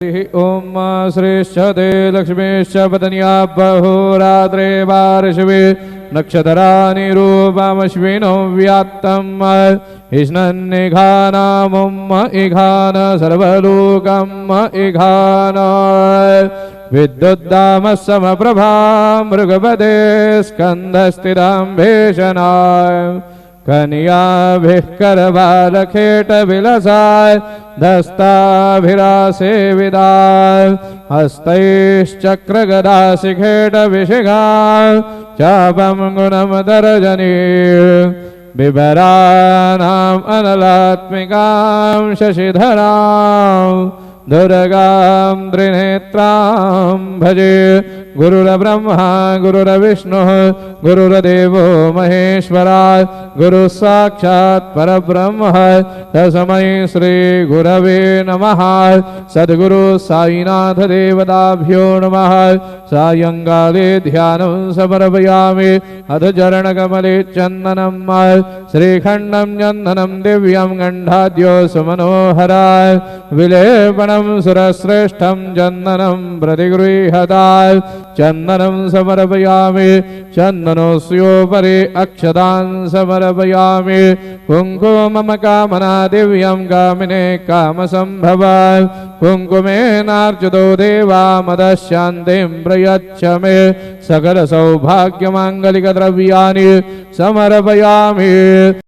ओम श्रेष्ठ ते लक्ष्मीश्च पत्न्या बहुरात्रे वार्षवे नक्षत्राणि रूपमश्विनो व्यात्तम् इष्णन्निघानामुम्म इघान सर्वलोकम् इघान विद्युद्दामः समप्रभा मृगपते स्कन्धस्थितां भेषणाय कन्याभिः करबालखेटविलसाय धस्ताभिरासेविदाय हस्तैश्चक्रगदाशिखेटविशिखाय चापं गुणमदर्जनी बिभराणाम् अनलात्मिकां शशिधरां दुर्गां त्रिनेत्रां भजे। गुरुर्ब्रह्मा गुरुर्विष्णुः गुरुर्देवो महेश्वराय गुरुः साक्षात् परब्रह्म तस्मै श्री गुरवे नमः। सद्गुरु साईनाथ देवताभ्यो नमः। सायंकाले ध्यानं समर्पयामि अथ चरणकमले चन्दनं श्रीखण्डं चन्दनं दिव्यं गन्धाद्यो सुमनोहराय विलेपनं सुरश्रेष्ठं चन्दनं प्रतिगृह्यताय चन्दनं समर्पयामि चन्दनस्योपरि अक्षतान् समर्पयामि कुङ्कुमम कामना दिव्यं कामिने कामसम्भवाय कुङ्कुमेनार्चितो देवा मदशान्तिं प्रयच्छ मे सकलसौभाग्यमाङ्गलिकद्रव्याणि समर्पयामि।